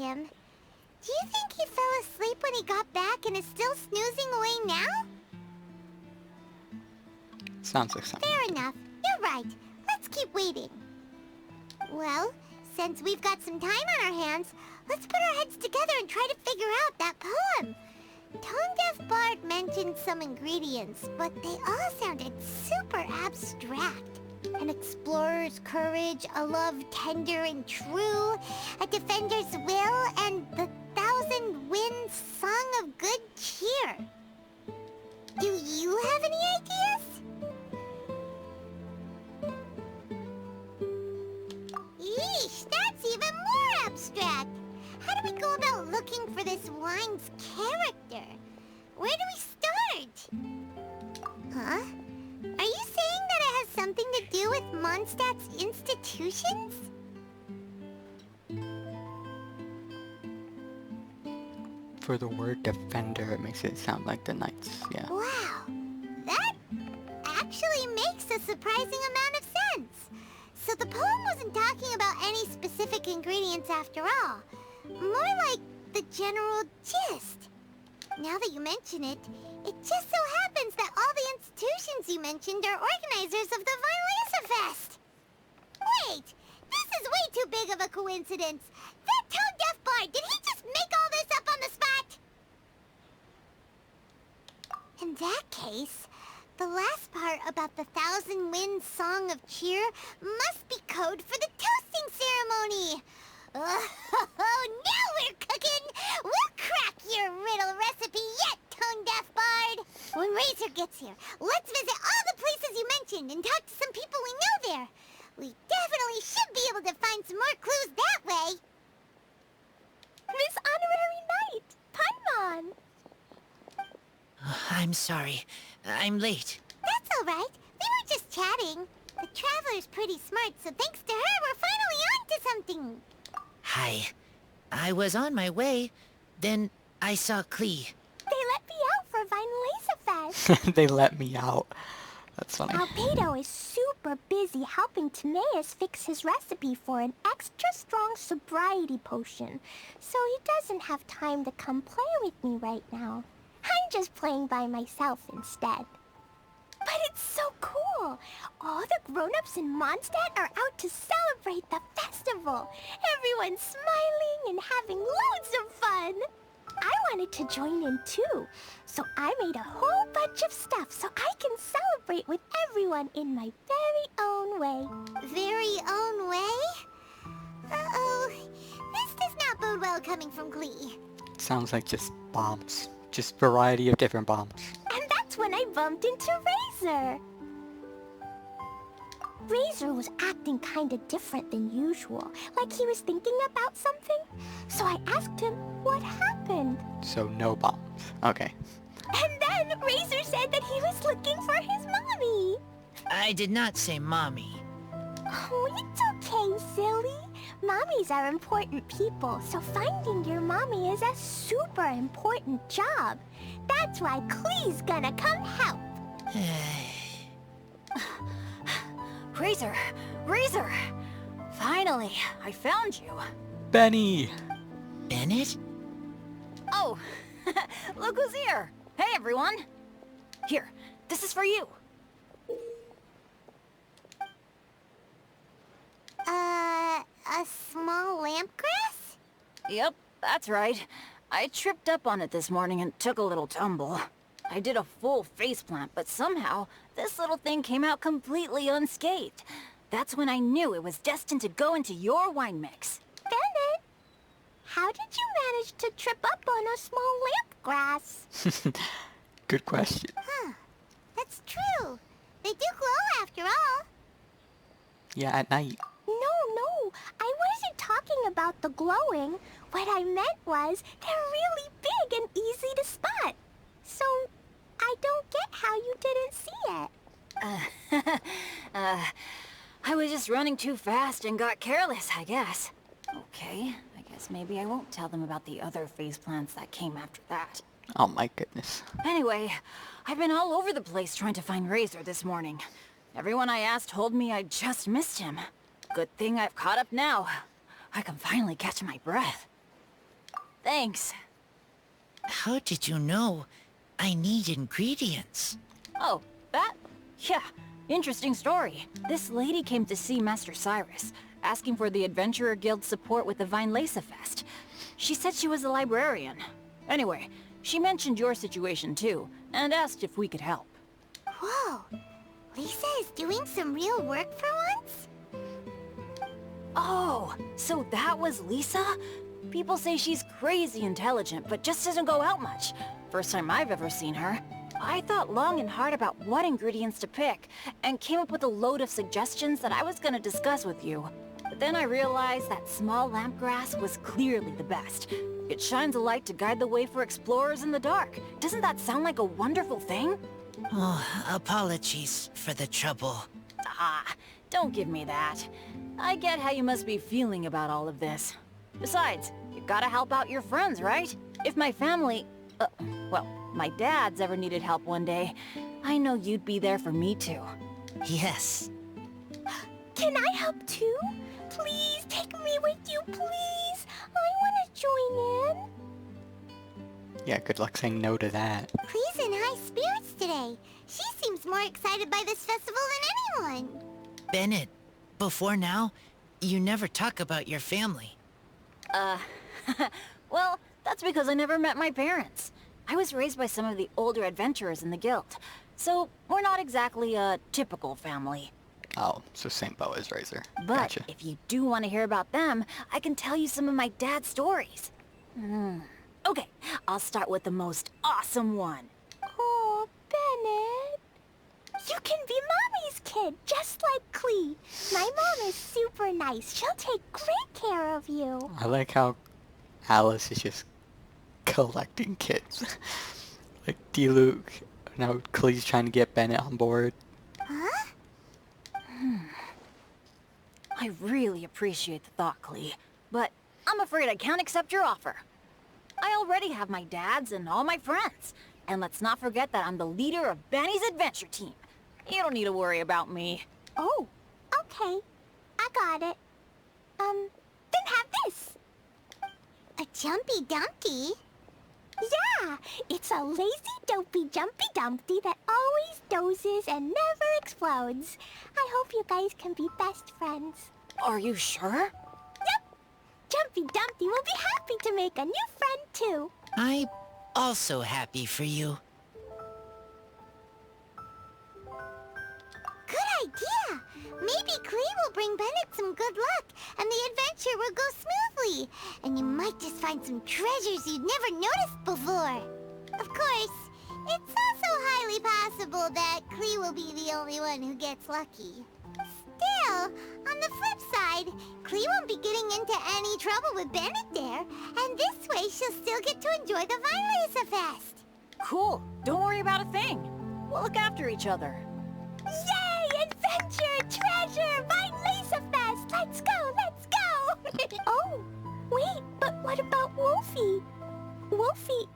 him. Do you think he fell asleep when he got back and is still snoozing away now? Sounds like something. Fair enough. You're right. Let's keep waiting. Well, since we've got some time on our hands, let's put our heads together and try to figure out that poem. Tone-deaf Bard mentioned some ingredients, but they all sounded super abstract. An explorer's courage, a love tender and true, a defender's will, and the thousand winds song of good cheer. Do you have any ideas? Yeesh, that's even more abstract. How do we go about looking for this wine's character? Where do we start? Huh? Are you saying that it has something to do with Mondstadt's institutions? For the word defender, it makes it sound like the knights, yeah. Wow, that actually makes a surprising amount of sense. So the poem wasn't talking about any specific ingredients after all. More like the general gist. Now that you mention it, it just so happens that all the institutions you mentioned are organizers of the weinlesefest. Wait, this is way too big of a coincidence. That tone-deaf bard, did he just make all this up on the spot? In that case, the last part about the thousand winds song of cheer must be code for the toasting ceremony. Oh, now we're cooking! We'll crack your riddle recipe yet, tone-deaf bard! When Razor gets here, let's visit all the places you mentioned and talk to some people we know there. We definitely should be able to find some more clues that way. Miss Honorary Knight, Paimon! I'm sorry. I'm late. That's all right. We were just chatting. The Traveler's pretty smart, so thanks to her, we're finally on to something. Hi. I was on my way, then I saw Klee. They let me out for weinlesefest. They let me out. That's funny. Albedo is super busy helping Timaeus fix his recipe for an extra strong sobriety potion, so he doesn't have time to come play with me right now. I'm just playing by myself instead. But it's so cool! All the grown-ups in Mondstadt are out to celebrate the festival. Everyone's smiling and having loads of fun. I wanted to join in too, so I made a whole bunch of stuff so I can celebrate with everyone in my very own way. Very own way? Uh-oh. This does not bode well coming from Klee. Sounds like just bombs. Just variety of different bombs. And that's when I bumped into Razor. Razor was acting kinda different than usual, like he was thinking about something. So I asked him what happened. So no bombs. Okay. And then Razor said that he was looking for his mommy. I did not say mommy. Oh, it's okay, silly. Mommies are important people, so finding your mommy is a super important job. That's why Klee's gonna come help. Razor! Razor! Finally, I found you. Benny! Bennett? Oh, look who's here. Hey, everyone. Here, this is for you. A small lampgrass? Yep, that's right. I tripped up on it this morning and took a little tumble. I did a full faceplant, but somehow, this little thing came out completely unscathed. That's when I knew it was destined to go into your wine mix. Bennett, how did you manage to trip up on a small lampgrass? Good question. Huh. That's true. They do glow after all. Yeah, at night. No, I wasn't talking about the glowing. What I meant was they're really big and easy to spot. So, I don't get how you didn't see it. I was just running too fast and got careless, I guess. Okay, I guess maybe I won't tell them about the other faceplants that came after that. Oh my goodness. Anyway, I've been all over the place trying to find Razor this morning. Everyone I asked told me I just missed him. Good thing I've caught up now. I can finally catch my breath. Thanks. How did you know I need ingredients? Oh, that? Yeah, interesting story. This lady came to see Master Cyrus, asking for the Adventurer Guild's support with the weinlesefest. She said she was a librarian. Anyway, she mentioned your situation too, and asked if we could help. Whoa, Lisa is doing some real work for once? Oh, so that was Lisa? People say she's crazy intelligent, but just doesn't go out much. First time I've ever seen her. I thought long and hard about what ingredients to pick, and came up with a load of suggestions that I was gonna discuss with you. But then I realized that small lampgrass was clearly the best. It shines a light to guide the way for explorers in the dark. Doesn't that sound like a wonderful thing? Oh, apologies for the trouble. Ah, don't give me that. I get how you must be feeling about all of this. Besides, you gotta help out your friends, right? If my family... well, my dad's ever needed help one day, I know you'd be there for me too. Yes. Can I help too? Please take me with you, please. I want to join in. Yeah, good luck saying no to that. Clee's in high spirits today. She seems more excited by this festival than anyone. Bennett, before now, you never talk about your family. Well, that's because I never met my parents. I was raised by some of the older adventurers in the guild, so we're not exactly a typical family. Oh, so same boat as Razor. But Gotcha. if you do want to hear about them, I can tell you some of my dad's stories. Okay, I'll start with the most awesome one. Oh, Bennett. You can be Mommy's kid, just like Clee. My mom is super nice. She'll take great care of you. I like how Alice is just collecting kids. Like D-Luke. Now Clee's trying to get Bennett on board. Huh? I really appreciate the thought, Clee, but I'm afraid I can't accept your offer. I already have my dad's and all my friends. And let's not forget that I'm the leader of Benny's adventure team. You don't need to worry about me. Oh, okay. I got it. Then have this. A Jumpy Dumpty? Yeah, it's a lazy, dopey, jumpy dumpty that always dozes and never explodes. I hope you guys can be best friends. Are you sure? Yep. Jumpy Dumpty will be happy to make a new friend, too. I'm also happy for you. Good idea! Maybe Clee will bring Bennett some good luck, and the adventure will go smoothly. And you might just find some treasures you'd never noticed before. Of course, it's also highly possible that Clee will be the only one who gets lucky. Still, on the flip side, Clee won't be getting into any trouble with Bennett there, and this way she'll still get to enjoy the weinlesefest. Cool. Don't worry about a thing. We'll look after each other. Yay! Adventure! Treasure! weinlesefest! Let's go! Let's go! Oh, wait, but what about Wolfie? Wolfie,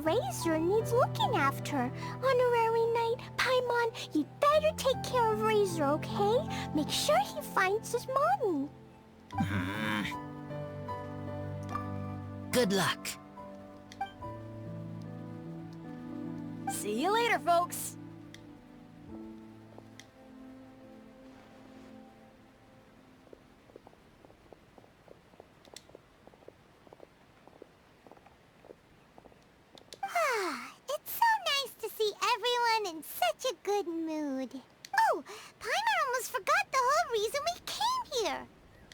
Razor needs looking after. Honorary Knight, Paimon, you'd better take care of Razor, okay? Make sure he finds his mommy. Good luck. See you later, folks. It's so nice to see everyone in such a good mood. Oh, Paimon almost forgot the whole reason we came here.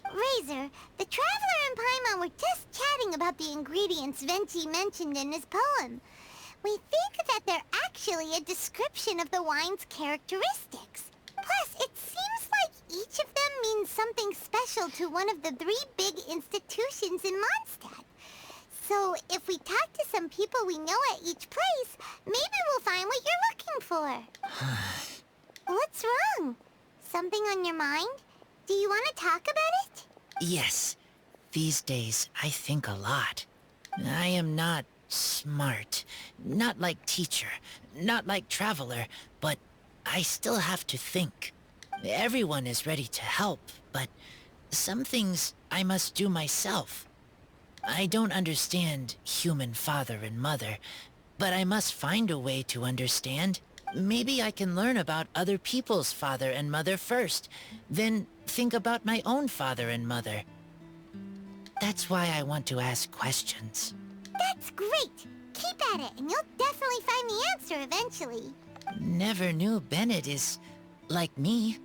Razor, the Traveler and Paimon were just chatting about the ingredients Venti mentioned in his poem. We think that they're actually a description of the wine's characteristics. Plus, it seems like each of them means something special to one of the 3 big institutions in Mondstadt. So, if we talk to some people we know at each place, maybe we'll find what you're looking for. What's wrong? Something on your mind? Do you want to talk about it? Yes. These days, I think a lot. I am not smart. Not like teacher. Not like traveler. But I still have to think. Everyone is ready to help, but some things I must do myself. I don't understand human father and mother, but I must find a way to understand. Maybe I can learn about other people's father and mother first, then think about my own father and mother. That's why I want to ask questions. That's great! Keep at it, and you'll definitely find the answer eventually. Never knew Bennett is like me.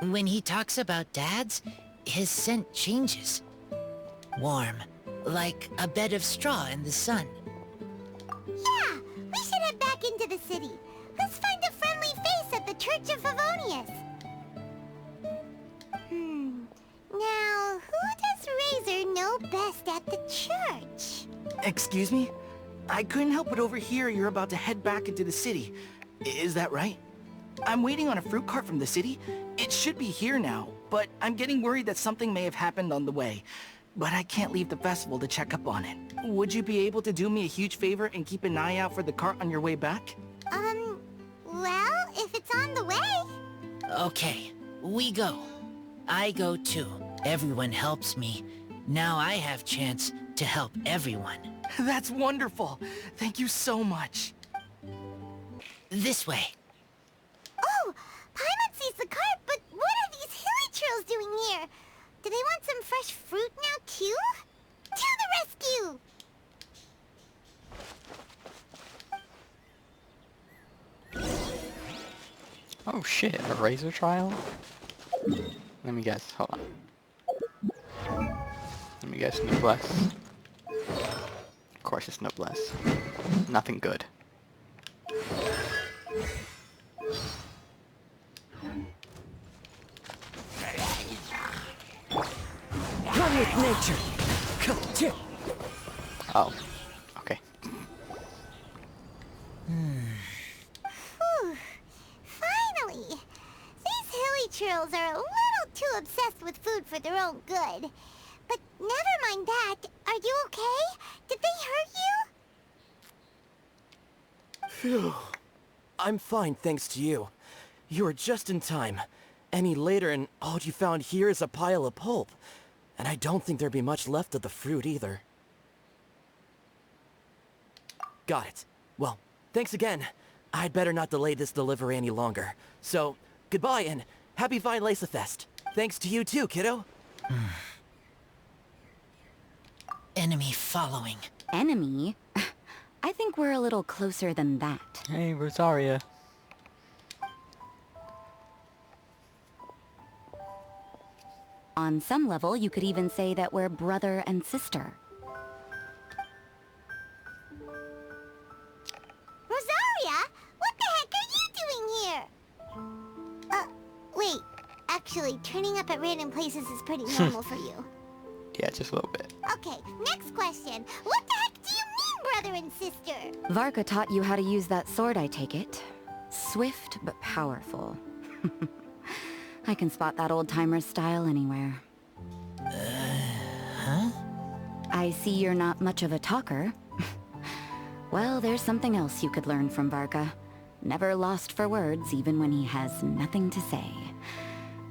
When he talks about dads, his scent changes. Warm, like a bed of straw in the sun. Yeah, we should head back into the city. Let's find a friendly face at the Church of Favonius. Now, who does Razor know best at the church? Excuse me? I couldn't help but overhear you're about to head back into the city. Is that right? I'm waiting on a fruit cart from the city. It should be here now, but I'm getting worried that something may have happened on the way. But I can't leave the festival to check up on it. Would you be able to do me a huge favor and keep an eye out for the cart on your way back? Well, if it's on the way. Okay, we go. I go too. Everyone helps me. Now I have chance to help everyone. That's wonderful. Thank you so much. This way. Oh, Paimon sees the cart, but what are these hilly trails doing here? Do they want some fresh fruit now, too? To the rescue! Oh shit, a razor trial? Let me guess, hold on. Let me guess, noblesse. Of course it's noblesse. Nothing good. Run with nature! Come here! Oh, okay. Whew. Finally! These hilly trails are a little too obsessed with food for their own good. But never mind that. Are you okay? Did they hurt you? Phew. I'm fine, thanks to you. You were just in time. Any later and all you found here is a pile of pulp. And I don't think there'd be much left of the fruit either. Got it. Well, thanks again. I'd better not delay this delivery any longer. So, goodbye and happy weinlesefest. Thanks to you too, kiddo. Enemy following. Enemy? I think we're a little closer than that. Hey, Rosaria. On some level, you could even say that we're brother and sister. Rosaria? What the heck are you doing here? Wait. Actually, turning up at random places is pretty normal for you. Yeah, just a little bit. Okay, next question. What the heck do you mean, brother and sister? Varka taught you how to use that sword, I take it. Swift, but powerful. I can spot that old-timer's style anywhere. Huh? I see you're not much of a talker. Well, there's something else you could learn from Varka. Never lost for words, even when he has nothing to say.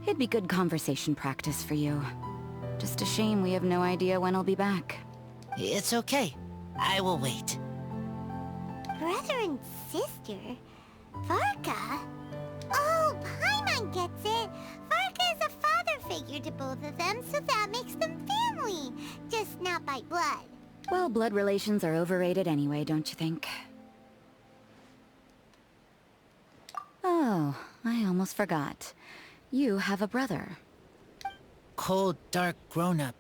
It'd be good conversation practice for you. Just a shame we have no idea when he'll be back. It's okay. I will wait. Brother and sister? Varka? Oh, Paimon gets it. Varka is a father figure to both of them, so that makes them family. Just not by blood. Well, blood relations are overrated anyway, don't you think? Oh, I almost forgot. You have a brother. Cold, dark grown-up.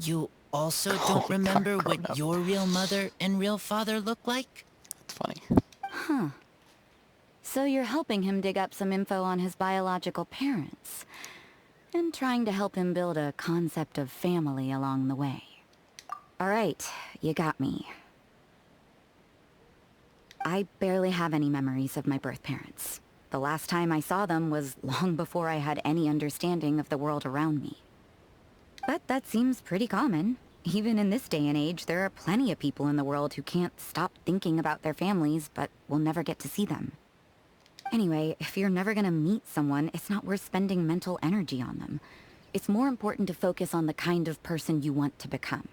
You also Cold, don't remember dark what grown-up. your real mother and real father look like? That's funny. Huh. So you're helping him dig up some info on his biological parents. And trying to help him build a concept of family along the way. Alright, you got me. I barely have any memories of my birth parents. The last time I saw them was long before I had any understanding of the world around me. But that seems pretty common. Even in this day and age, there are plenty of people in the world who can't stop thinking about their families, but will never get to see them. Anyway, if you're never gonna meet someone, it's not worth spending mental energy on them. It's more important to focus on the kind of person you want to become.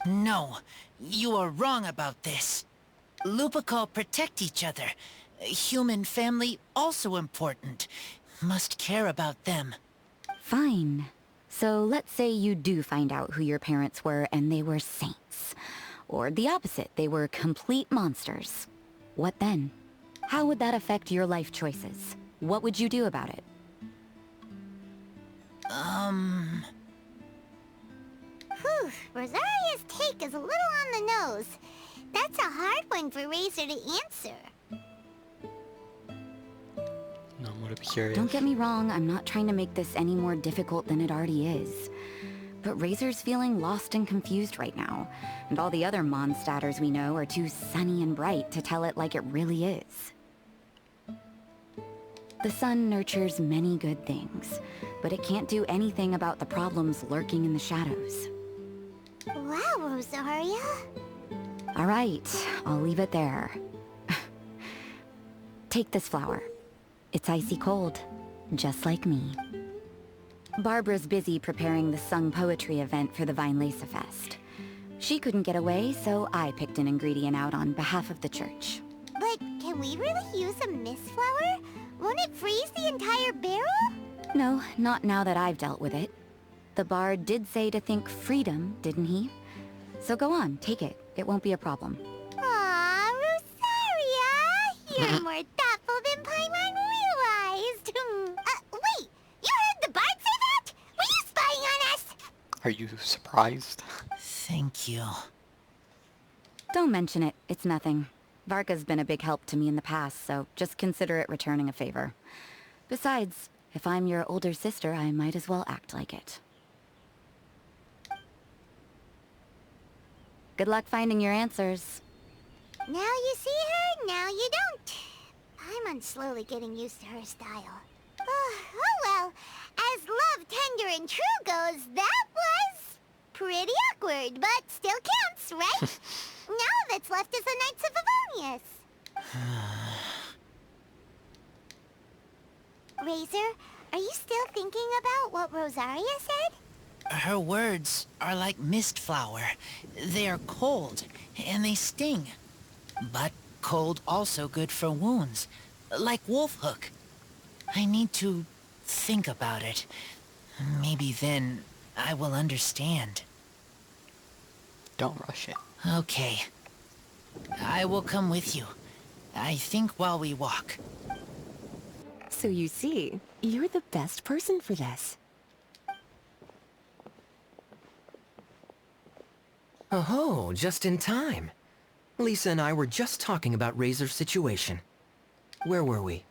No, you are wrong about this. Lupical protect each other. Human family also important. Must care about them. Fine. So let's say you do find out who your parents were and they were saints. Or the opposite, they were complete monsters. What then? How would that affect your life choices? What would you do about it? Whew, Rosaria's take is a little on the nose. That's a hard one for Razor to answer. No, I'm gonna be curious. Don't get me wrong, I'm not trying to make this any more difficult than it already is. But Razor's feeling lost and confused right now, and all the other Mondstadters we know are too sunny and bright to tell it like it really is. The sun nurtures many good things, but it can't do anything about the problems lurking in the shadows. Wow, Rosaria. All right, I'll leave it there. Take this flower. It's icy cold, just like me. Barbara's busy preparing the sung poetry event for the weinlesefest. She couldn't get away, so I picked an ingredient out on behalf of the church. But can we really use a mist flower? Won't it freeze the entire barrel? No, not now that I've dealt with it. The bard did say to think freedom, didn't he? So go on, take it. It won't be a problem. Aw, Rosaria! You're more thoughtful than Paimon realized. Wait! You heard the bard say that? Were you spying on us? Are you surprised? Thank you. Don't mention it. It's nothing. Varka's been a big help to me in the past, so just consider it returning a favor. Besides, if I'm your older sister, I might as well act like it. Good luck finding your answers. Now you see her, now you don't. Paimon's slowly getting used to her style. Oh well, as love, tender, and true goes, that was pretty awkward, but still counts, right? Now all that's left is the Knights of Avonius. Razor, are you still thinking about what Rosaria said? Her words are like mist flower. They are cold, and they sting. But cold also good for wounds, like wolf hook. I need to think about it. Maybe then I will understand. Don't rush it. Okay. I will come with you. I think while we walk. So you see, you're the best person for this. Oh, just in time. Lisa and I were just talking about Razor's situation. Where were we?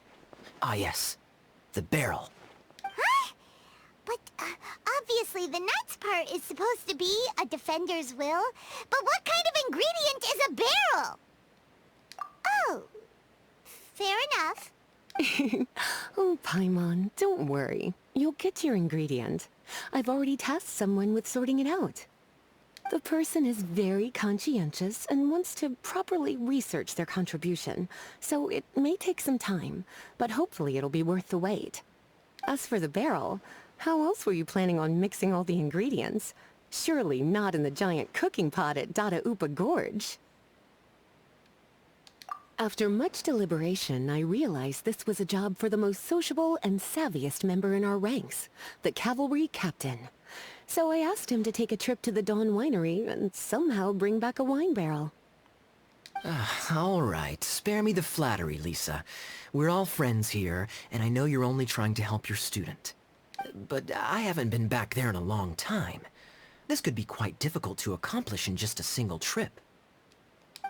Ah, yes. The barrel. Huh? But obviously the Knights part is supposed to be a defender's will. But what kind of ingredient is a barrel? Oh, fair enough. Oh, Paimon, don't worry. You'll get your ingredient. I've already tasked someone with sorting it out. The person is very conscientious and wants to properly research their contribution, so it may take some time, but hopefully it'll be worth the wait. As for the barrel, how else were you planning on mixing all the ingredients? Surely not in the giant cooking pot at Dada Upa Gorge. After much deliberation, I realized this was a job for the most sociable and savviest member in our ranks, the cavalry captain. So I asked him to take a trip to the Dawn Winery and somehow bring back a wine barrel. All right, spare me the flattery, Lisa. We're all friends here, and I know you're only trying to help your student. But I haven't been back there in a long time. This could be quite difficult to accomplish in just a single trip.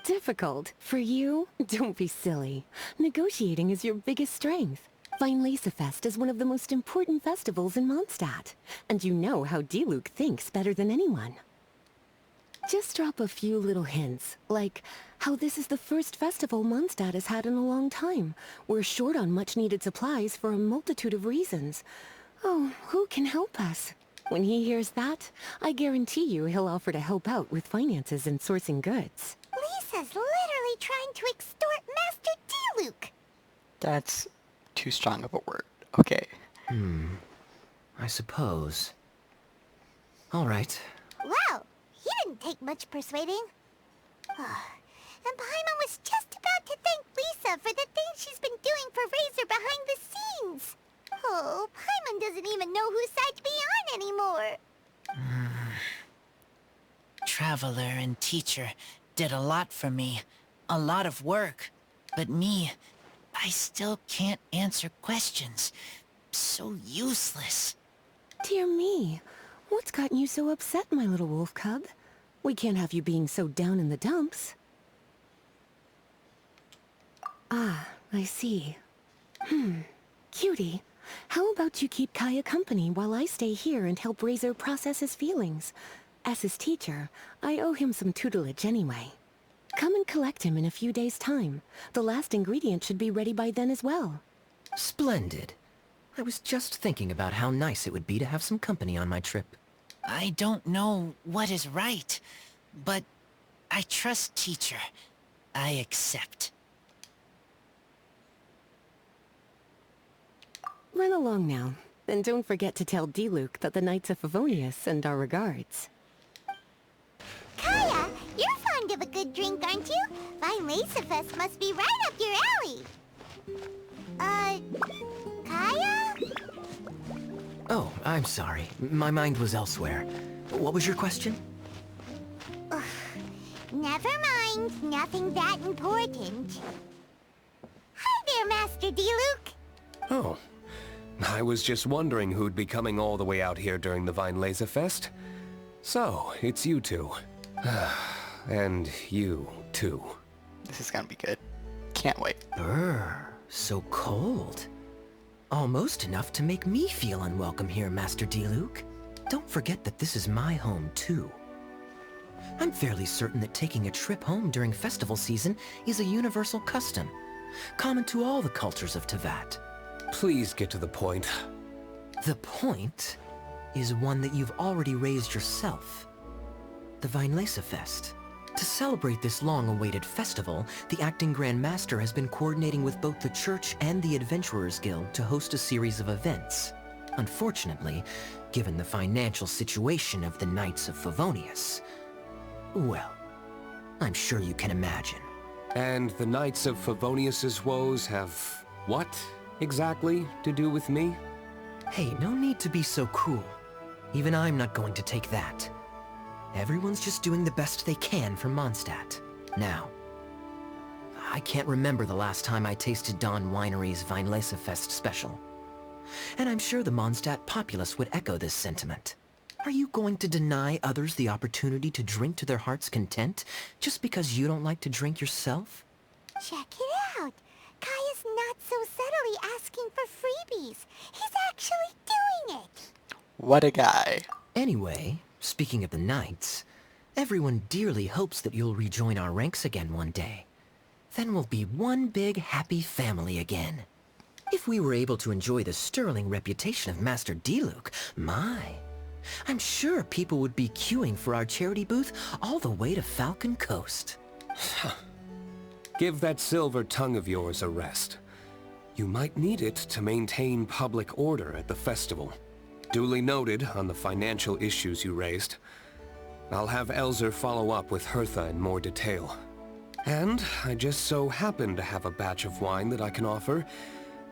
Difficult? For you? Don't be silly. Negotiating is your biggest strength. Weinlesefest is one of the most important festivals in Mondstadt, and you know how Diluc thinks better than anyone. Just drop a few little hints, like how this is the first festival Mondstadt has had in a long time. We're short on much-needed supplies for a multitude of reasons. Oh, who can help us? When he hears that, I guarantee you he'll offer to help out with finances and sourcing goods. Lisa's literally trying to extort Master Diluc. That's too strong of a word. Okay. I suppose. All right. Wow, he didn't take take much persuading. And Paimon was just about to thank Lisa for the things she's been doing for Razor behind the scenes. Oh, Paimon doesn't even know whose side to be on anymore. Traveler and teacher did a lot for me. A lot of work. But me, I still can't answer questions. So useless. Dear me, what's gotten you so upset, my little wolf cub? We can't have you being so down in the dumps. Ah, I see. Cutie, how about you keep Kaya company while I stay here and help Razor process his feelings? As his teacher, I owe him some tutelage anyway. Come and collect him in a few days' time. The last ingredient should be ready by then as well. Splendid. I was just thinking about how nice it would be to have some company on my trip. I don't know what is right, but I trust teacher. I accept. Run along now, and don't forget to tell Diluc that the Knights of Favonius send our regards. Kaya, you're fond of a good drink, aren't you? Weinlesefest must be right up your alley. Kaya? Oh, I'm sorry. My mind was elsewhere. What was your question? Never mind. Nothing that important. Hi there, Master Diluc. Oh. I was just wondering who'd be coming all the way out here during the weinlesefest. So, it's you two. And you, too. This is gonna be good. Can't wait. Brr, so cold. Almost enough to make me feel unwelcome here, Master Diluc. Don't forget that this is my home, too. I'm fairly certain that taking a trip home during festival season is a universal custom, common to all the cultures of Teyvat. Please get to the point. The point is one that you've already raised yourself. The weinlesefest. To celebrate this long-awaited festival, the Acting Grand Master has been coordinating with both the Church and the Adventurers Guild to host a series of events. Unfortunately, given the financial situation of the Knights of Favonius, well, I'm sure you can imagine. And the Knights of Favonius's woes have what, exactly, to do with me? Hey, no need to be so cruel. Even I'm not going to take that. Everyone's just doing the best they can for Mondstadt. Now, I can't remember the last time I tasted Dawn Winery's weinlesefest special. And I'm sure the Mondstadt populace would echo this sentiment. Are you going to deny others the opportunity to drink to their heart's content just because you don't like to drink yourself? Check it out. Kaya's not so subtly asking for freebies. He's actually doing it. What a guy. Anyway, speaking of the Knights, everyone dearly hopes that you'll rejoin our ranks again one day. Then we'll be one big happy family again. If we were able to enjoy the sterling reputation of Master Diluc, my, I'm sure people would be queuing for our charity booth all the way to Falcon Coast. Give that silver tongue of yours a rest. You might need it to maintain public order at the festival. Duly noted on the financial issues you raised. I'll have Elzer follow up with Hertha in more detail. And I just so happen to have a batch of wine that I can offer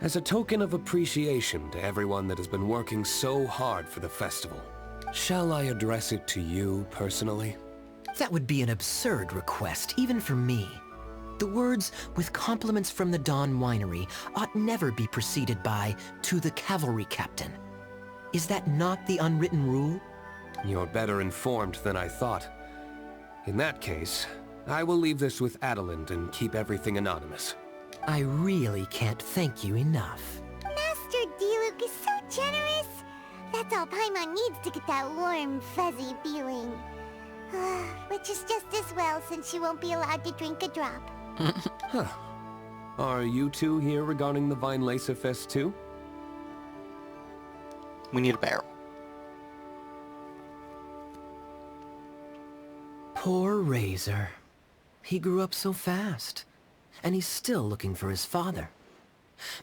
as a token of appreciation to everyone that has been working so hard for the festival. Shall I address it to you personally? That would be an absurd request, even for me. The words, with compliments from the Dawn Winery, ought never be preceded by, to the cavalry captain. Is that not the unwritten rule? You're better informed than I thought. In that case, I will leave this with Adelind and keep everything anonymous. I really can't thank you enough. Master Diluc is so generous. That's all Paimon needs to get that warm, fuzzy feeling. Which is just as well since she won't be allowed to drink a drop. Huh. Are you two here regarding the weinlesefest too? We need a barrel. Poor Razor. He grew up so fast. And he's still looking for his father.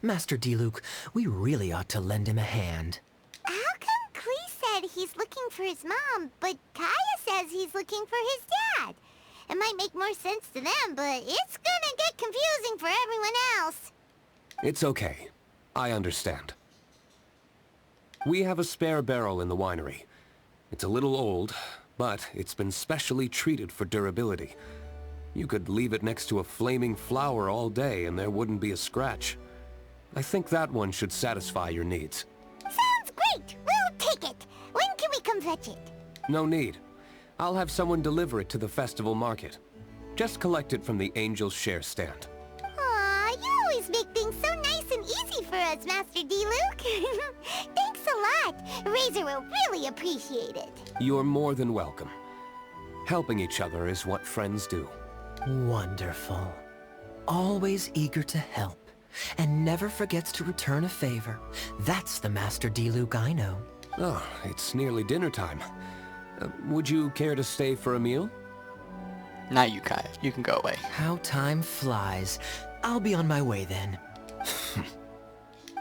Master Diluc, we really ought to lend him a hand. How come Klee said he's looking for his mom, but Kaya says he's looking for his dad. It might make more sense to them, but it's gonna get confusing for everyone else. It's okay. I understand. We have a spare barrel in the winery. It's a little old, but it's been specially treated for durability. You could leave it next to a flaming flower all day and there wouldn't be a scratch. I think that one should satisfy your needs. Sounds great! We'll take it! When can we come fetch it? No need. I'll have someone deliver it to the festival market. Just collect it from the Angel's Share stand. Aw, you always make things so nice and easy for us, Master D-Luke. Thanks a lot. Razor will really appreciate it. You're more than welcome. Helping each other is what friends do. Wonderful. Always eager to help, and never forgets to return a favor. That's the Master D-Luke I know. Oh, it's nearly dinner time. Would you care to stay for a meal? Not you, Kaya. You can go away. How time flies. I'll be on my way then.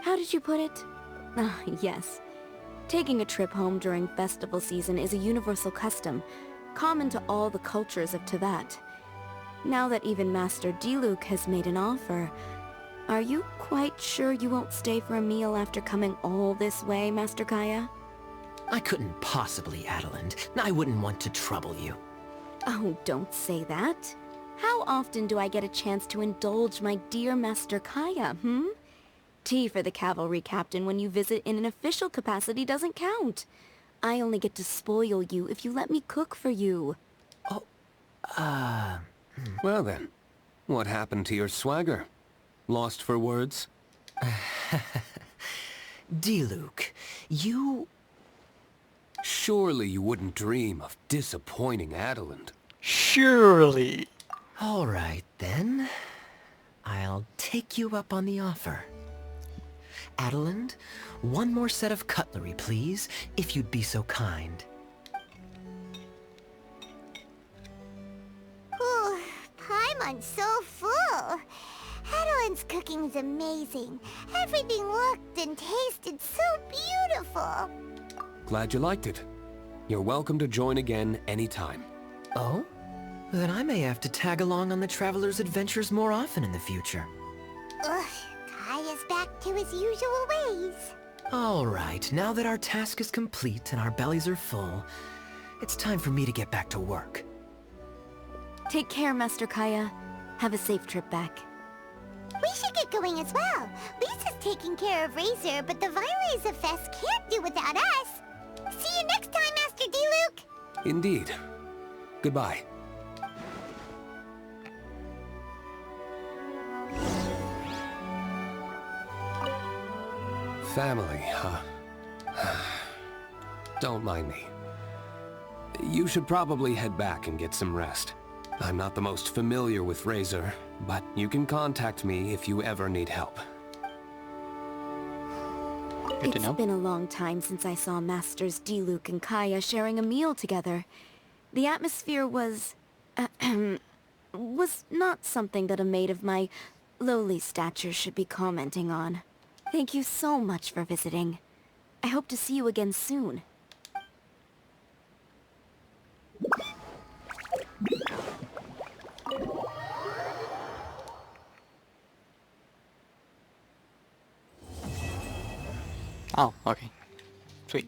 How did you put it? Ah, yes. Taking a trip home during festival season is a universal custom, common to all the cultures of Teyvat. Now that even Master D-Luke has made an offer, are you quite sure you won't stay for a meal after coming all this way, Master Kaya? I couldn't possibly, Adeland. I wouldn't want to trouble you. Oh, don't say that. How often do I get a chance to indulge my dear Master Kaya, Tea for the cavalry captain when you visit in an official capacity doesn't count. I only get to spoil you if you let me cook for you. Well then, what happened to your swagger? Lost for words? D-Luke, you... Surely you wouldn't dream of disappointing Adeland. Surely. All right, then. I'll take you up on the offer. Adeland, one more set of cutlery, please, if you'd be so kind. Ooh, Paimon's so full. Adeline's cooking's amazing. Everything looked and tasted so beautiful. Glad you liked it. You're welcome to join again anytime. Oh? Then I may have to tag along on the Traveler's adventures more often in the future. Ugh, Kaya's back to his usual ways. All right, now that our task is complete and our bellies are full, it's time for me to get back to work. Take care, Master Kaya. Have a safe trip back. We should get going as well. Lisa's taking care of Razor, but the weinlesefest can't do without us. See you next time, Master D-Luke! Indeed. Goodbye. Family, huh? Don't mind me. You should probably head back and get some rest. I'm not the most familiar with Razor, but you can contact me if you ever need help. Good to know. It's been a long time since I saw Masters D-Luke and Kaya sharing a meal together. The atmosphere was... was not something that a maid of my lowly stature should be commenting on. Thank you so much for visiting. I hope to see you again soon. Oh, okay. Sweet.